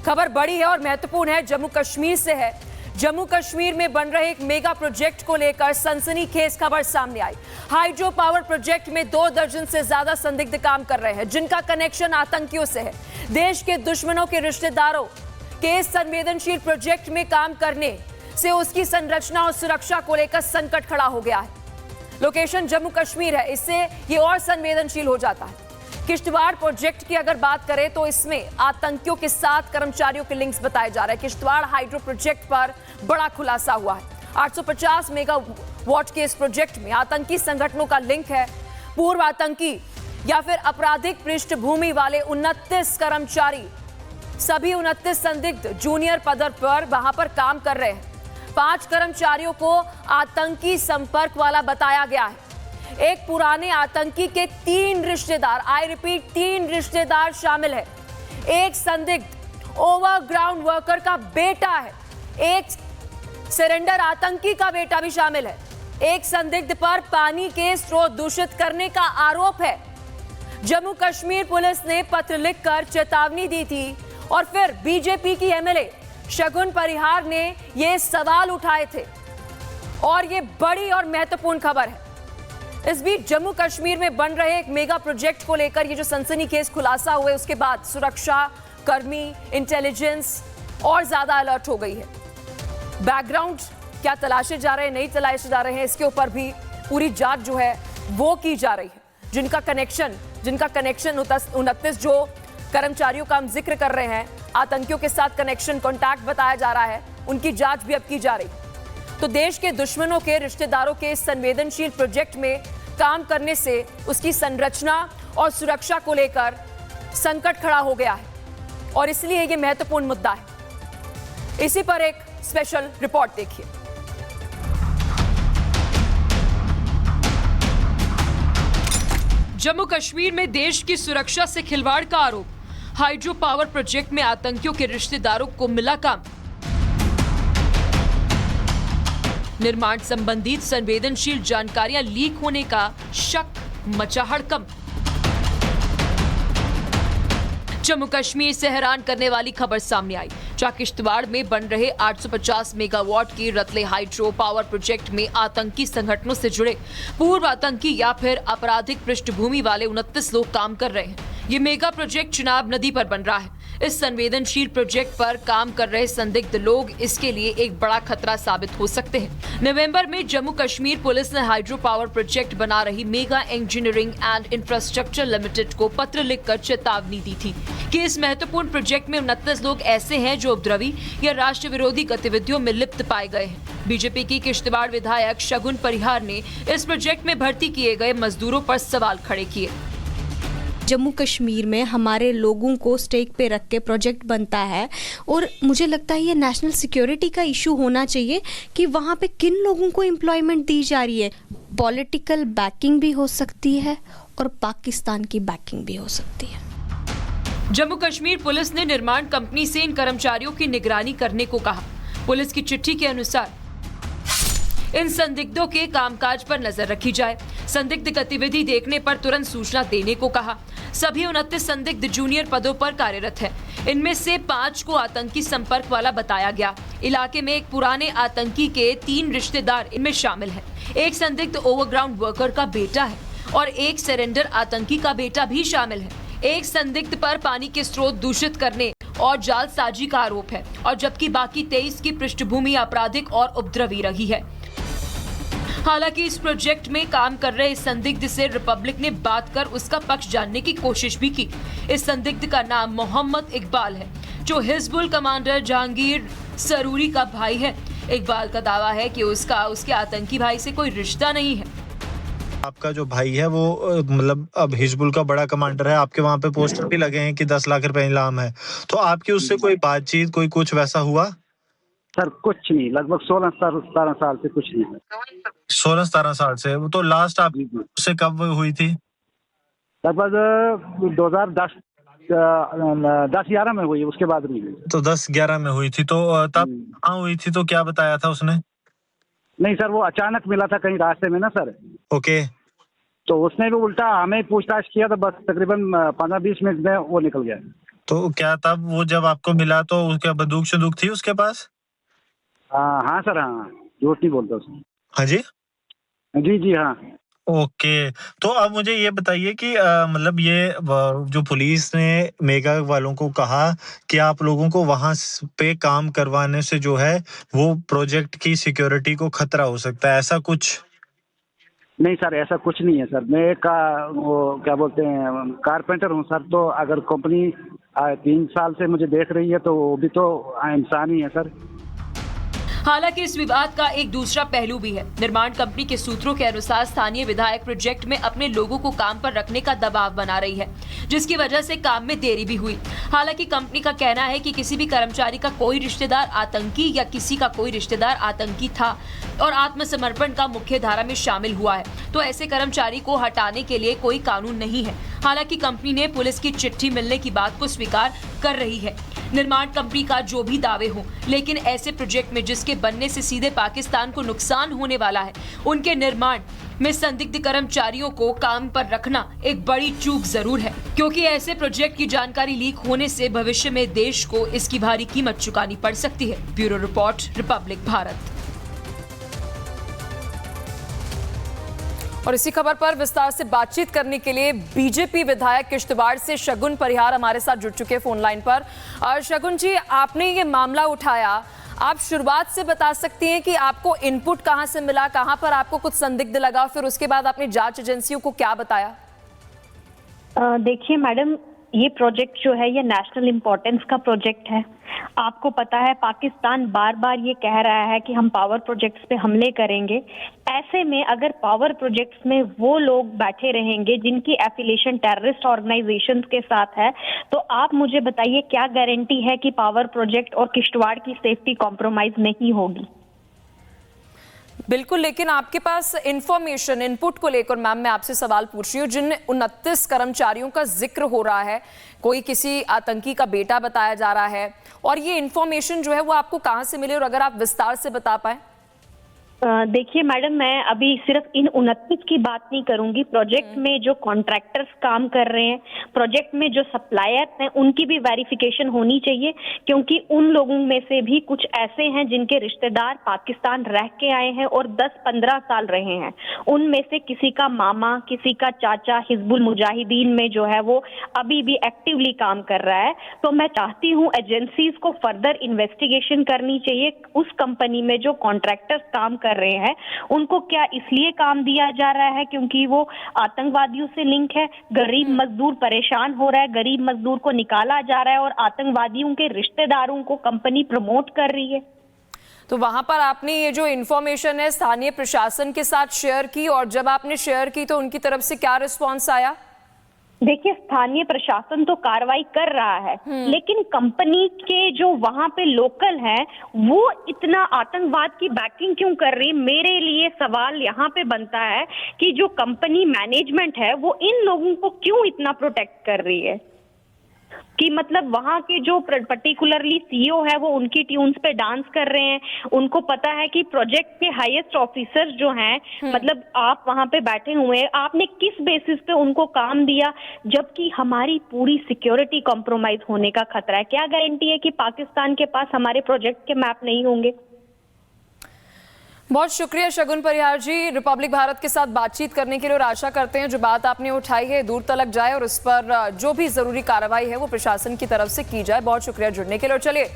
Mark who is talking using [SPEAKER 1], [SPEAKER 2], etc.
[SPEAKER 1] खबर बड़ी है और महत्वपूर्ण है, जम्मू कश्मीर से है। जम्मू कश्मीर में बन रहे एक मेगा प्रोजेक्ट को लेकर सनसनीखेज खबर सामने आई। हाइड्रो पावर प्रोजेक्ट में 2 दर्जन से ज्यादा संदिग्ध काम कर रहे हैं, जिनका कनेक्शन आतंकियों से है। देश के दुश्मनों के रिश्तेदारों के इस संवेदनशील प्रोजेक्ट में काम करने से उसकी संरचना और सुरक्षा को लेकर संकट खड़ा हो गया है। लोकेशन जम्मू कश्मीर है, इससे ये और संवेदनशील हो जाता है। किश्तवाड़ प्रोजेक्ट की अगर बात करें तो इसमें आतंकियों के साथ कर्मचारियों के लिंक्स बताए जा रहे हैं। किश्तवाड़ हाइड्रो प्रोजेक्ट पर बड़ा खुलासा हुआ है। 850 मेगावाट के इस प्रोजेक्ट में आतंकी संगठनों का लिंक है। पूर्व आतंकी या फिर आपराधिक पृष्ठभूमि वाले 29 कर्मचारी, सभी 29 संदिग्ध जूनियर पद पर वहां पर काम कर रहे हैं। 5 कर्मचारियों को आतंकी संपर्क वाला बताया गया है। एक पुराने आतंकी के 3 रिश्तेदार, आई रिपीट 3 रिश्तेदार शामिल है। एक संदिग्ध ओवरग्राउंड वर्कर का बेटा है। एक सरेंडर आतंकी का बेटा भी शामिल है। एक संदिग्ध पर पानी के स्रोत दूषित करने का आरोप है। जम्मू कश्मीर पुलिस ने पत्र लिखकर चेतावनी दी थी और फिर बीजेपी की एमएलए शगुन परिहार ने ये सवाल उठाए थे और ये बड़ी और महत्वपूर्ण खबर है। इस बीच जम्मू कश्मीर में बन रहे एक मेगा प्रोजेक्ट को लेकर ये जो सनसनीखेज खुलासा हुए, उसके बाद सुरक्षा कर्मी, इंटेलिजेंस और ज्यादा अलर्ट हो गई है। बैकग्राउंड क्या तलाशे जा रहे हैं, नहीं तलाशे जा रहे हैं, इसके ऊपर भी पूरी जांच जो है वो की जा रही है। जिनका कनेक्शन 29 जो कर्मचारियों का हम जिक्र कर रहे हैं, आतंकियों के साथ कनेक्शन, कॉन्टैक्ट बताया जा रहा है, उनकी जांच भी अब की जा रही है। तो देश के दुश्मनों के रिश्तेदारों के इस संवेदनशील प्रोजेक्ट में काम करने से उसकी संरचना और सुरक्षा को लेकर संकट खड़ा हो गया है और इसलिए यह महत्वपूर्ण मुद्दा है। इसी पर एक स्पेशल रिपोर्ट देखिए। जम्मू कश्मीर में देश की सुरक्षा से खिलवाड़ का आरोप। हाइड्रो पावर प्रोजेक्ट में आतंकियों के रिश्तेदारों को मिला काम। निर्माण संबंधित संवेदनशील जानकारियां लीक होने का शक मचा हड़कंप। जम्मू कश्मीर से हैरान करने वाली खबर सामने आई, जहां किश्तवाड़ में बन रहे 850 मेगावाट की रतले हाइड्रो पावर प्रोजेक्ट में आतंकी संगठनों से जुड़े पूर्व आतंकी या फिर आपराधिक पृष्ठभूमि वाले 29 लोग काम कर रहे हैं। ये मेगा प्रोजेक्ट चिनाब नदी पर बन रहा है। इस संवेदनशील प्रोजेक्ट पर काम कर रहे संदिग्ध लोग इसके लिए एक बड़ा खतरा साबित हो सकते हैं। नवंबर में जम्मू कश्मीर पुलिस ने हाइड्रो पावर प्रोजेक्ट बना रही mega engineering and infrastructure limited को पत्र लिखकर चेतावनी दी थी कि इस महत्वपूर्ण प्रोजेक्ट में 29 लोग ऐसे हैं जो उपद्रवी या राष्ट्र विरोधी गतिविधियों में लिप्त पाए गए हैं। बीजेपी की किश्तवाड़ विधायक शगुन परिहार ने इस प्रोजेक्ट में भर्ती किए गए मजदूरों पर सवाल खड़े किए।
[SPEAKER 2] जम्मू कश्मीर में हमारे लोगों को स्टेक पे रख के प्रोजेक्ट बनता है और मुझे लगता है ये नेशनल सिक्योरिटी का इशू होना चाहिए कि वहाँ पे किन लोगों को एम्प्लॉयमेंट दी जा रही है। पॉलिटिकल बैकिंग भी हो सकती है और पाकिस्तान की बैकिंग भी हो सकती है।
[SPEAKER 1] जम्मू कश्मीर पुलिस ने निर्माण कंपनी से इन कर्मचारियों की निगरानी करने को कहा। पुलिस की चिट्ठी के अनुसार इन संदिग्धों के कामकाज पर नजर रखी जाए। संदिग्ध गतिविधि देखने पर तुरंत सूचना देने को कहा। सभी 29 संदिग्ध जूनियर पदों पर कार्यरत हैं। इनमें से 5 को आतंकी संपर्क वाला बताया गया। इलाके में एक पुराने आतंकी के 3 रिश्तेदार इनमें शामिल हैं। एक संदिग्ध ओवरग्राउंड वर्कर का बेटा है और एक सरेंडर आतंकी का बेटा भी शामिल है। एक संदिग्ध पर पानी के स्रोत दूषित करने और जालसाजी का आरोप है और जबकि बाकी 23 की पृष्ठभूमि आपराधिक और उपद्रवी रही है। हालांकि इस प्रोजेक्ट में काम कर रहे इस संदिग्ध से रिपब्लिक ने बात कर उसका पक्ष जानने की कोशिश भी की। इस संदिग्ध का नाम मोहम्मद इकबाल है, जो हिजबुल कमांडर जहांगीर सरूरी का भाई है। इकबाल का दावा है कि उसके आतंकी भाई से कोई रिश्ता नहीं है।
[SPEAKER 3] आपका जो भाई है वो मतलब अब हिजबुल का बड़ा कमांडर है, आपके वहाँ पे पोस्टर भी लगे हैं कि 10 लाख रुपए इनाम है, तो आपकी उससे कोई बातचीत, कोई कुछ वैसा हुआ?
[SPEAKER 4] सर कुछ नहीं, लगभग 16-17 साल से कुछ नहीं।
[SPEAKER 3] 16-17 साल से? तो लास्ट आप उससे कब हुई थी?
[SPEAKER 4] लगभग 2010-11 में हुई, उसके बाद नहीं हुई।
[SPEAKER 3] तो 10-11 में हुई थी, तो तब कहाँ हुई थी, तो क्या बताया था उसने?
[SPEAKER 4] नहीं सर, वो अचानक मिला था कहीं रास्ते में ना सर।
[SPEAKER 3] ओके।
[SPEAKER 4] तो उसने भी उल्टा हमें पूछताछ किया, तो बस तकरीबन 15-20 मिनट में वो निकल गया।
[SPEAKER 3] तो क्या तब वो जब आपको मिला तो उसका बंदूक थी उसके पास?
[SPEAKER 4] हाँ सर, हाँ, झूठ नहीं बोलता उसने।
[SPEAKER 3] हाँ जी।
[SPEAKER 4] जी जी हाँ।
[SPEAKER 3] ओके। तो अब मुझे ये बताइए कि मतलब ये जो पुलिस ने मेगा वालों को कहा कि आप लोगों को वहां पे काम करवाने से जो है वो प्रोजेक्ट की सिक्योरिटी को खतरा हो सकता है, ऐसा कुछ?
[SPEAKER 4] नहीं सर, ऐसा कुछ नहीं है सर। मैं वो क्या बोलते हैं, कारपेंटर हूँ सर। तो अगर कंपनी 3 साल से मुझे देख रही है तो वो भी तो इंसान ही है सर।
[SPEAKER 1] हालांकि इस विवाद का एक दूसरा पहलू भी है। निर्माण कंपनी के सूत्रों के अनुसार स्थानीय विधायक प्रोजेक्ट में अपने लोगों को काम पर रखने का दबाव बना रही है, जिसकी वजह से काम में देरी भी हुई। हालांकि कंपनी का कहना है कि किसी भी कर्मचारी का कोई रिश्तेदार आतंकी या किसी का कोई रिश्तेदार आतंकी था और आत्मसमर्पण का मुख्य धारा में शामिल हुआ है, तो ऐसे कर्मचारी को हटाने के लिए कोई कानून नहीं है। हालांकि कंपनी ने पुलिस की चिट्ठी मिलने की बात को स्वीकार कर रही है। निर्माण कंपनी का जो भी दावे हों, लेकिन ऐसे प्रोजेक्ट में जिसके बनने से सीधे पाकिस्तान को नुकसान होने वाला है, उनके निर्माण में संदिग्ध कर्मचारियों को काम पर रखना एक बड़ी चूक जरूर है, क्योंकि ऐसे प्रोजेक्ट की जानकारी लीक होने से भविष्य में देश को इसकी भारी कीमत चुकानी पड़ सकती है। Bureau report, Republic Bharat. और इसी खबर पर विस्तार से बातचीत करने के लिए बीजेपी विधायक किश्तवाड़ से शगुन परिहार हमारे साथ जुड़ चुके फोन लाइन पर। शगुन जी, आपने ये मामला उठाया, आप शुरुआत से बता सकती हैं कि आपको इनपुट कहां से मिला, कहां पर आपको कुछ संदिग्ध लगा, फिर उसके बाद आपने जांच एजेंसियों को क्या बताया?
[SPEAKER 5] देखिए मैडम, ये प्रोजेक्ट जो है ये नेशनल इम्पोर्टेंस का प्रोजेक्ट है। आपको पता है पाकिस्तान बार बार ये कह रहा है कि हम पावर प्रोजेक्ट्स पे हमले करेंगे। ऐसे में अगर पावर प्रोजेक्ट्स में वो लोग बैठे रहेंगे जिनकी एफिलिएशन टेररिस्ट ऑर्गेनाइजेशंस के साथ है, तो आप मुझे बताइए क्या गारंटी है कि पावर प्रोजेक्ट और किश्तवाड़ की सेफ्टी कॉम्प्रोमाइज नहीं होगी?
[SPEAKER 1] बिल्कुल, लेकिन आपके पास इंफॉर्मेशन, इनपुट को लेकर मैम मैं आपसे सवाल पूछ रही हूँ। जिन 29 कर्मचारियों का जिक्र हो रहा है, कोई किसी आतंकी का बेटा बताया जा रहा है, और ये इंफॉर्मेशन जो है वो आपको कहाँ से मिले, और अगर आप विस्तार से बता पाए।
[SPEAKER 5] देखिए मैडम, मैं अभी सिर्फ इन 29 की बात नहीं करूंगी। प्रोजेक्ट में जो कॉन्ट्रैक्टर्स काम कर रहे हैं, प्रोजेक्ट में जो सप्लायर हैं, उनकी भी वेरिफिकेशन होनी चाहिए, क्योंकि उन लोगों में से भी कुछ ऐसे हैं जिनके रिश्तेदार पाकिस्तान रह के आए हैं और 10-15 साल रहे हैं। उनमें से किसी का मामा, किसी का चाचा हिजबुल मुजाहिदीन में जो है वो अभी भी एक्टिवली काम कर रहा है। तो मैं चाहती हूँ एजेंसीज को फर्दर इन्वेस्टिगेशन करनी चाहिए। उस कंपनी में जो कॉन्ट्रैक्टर्स काम कर रहे हैं उनको क्या इसलिए काम दिया जा रहा है क्योंकि वो आतंकवादियों से लिंक है? गरीब मजदूर परेशान हो रहा है, गरीब मजदूर को निकाला जा रहा है और आतंकवादियों के रिश्तेदारों को कंपनी प्रमोट कर रही है।
[SPEAKER 1] तो वहां पर आपने ये जो इन्फॉर्मेशन है स्थानीय प्रशासन के साथ शेयर की, और जब आपने शेयर की तो उनकी तरफ से क्या रिस्पॉन्स आया?
[SPEAKER 5] देखिए, स्थानीय प्रशासन तो कार्रवाई कर रहा है, लेकिन कंपनी के जो वहां पे लोकल हैं वो इतना आतंकवाद की बैकिंग क्यों कर रही? मेरे लिए सवाल यहाँ पे बनता है कि जो कंपनी मैनेजमेंट है वो इन लोगों को क्यों इतना प्रोटेक्ट कर रही है, कि मतलब वहां के जो पर्टिकुलरली सीईओ है वो उनकी ट्यून्स पे डांस कर रहे हैं। उनको पता है कि प्रोजेक्ट के हाईएस्ट ऑफिसर्स जो हैं, मतलब आप वहां पे बैठे हुए हैं, आपने किस बेसिस पे उनको काम दिया जबकि हमारी पूरी सिक्योरिटी कॉम्प्रोमाइज होने का खतरा है? क्या गारंटी है कि पाकिस्तान के पास हमारे प्रोजेक्ट के मैप नहीं होंगे?
[SPEAKER 1] बहुत शुक्रिया शगुन परिहार जी, रिपब्लिक भारत के साथ बातचीत करने के लिए, और आशा करते हैं जो बात आपने उठाई है दूर तलक जाए और उस पर जो भी जरूरी कार्रवाई है वो प्रशासन की तरफ से की जाए। बहुत शुक्रिया जुड़ने के लिए। और चलिए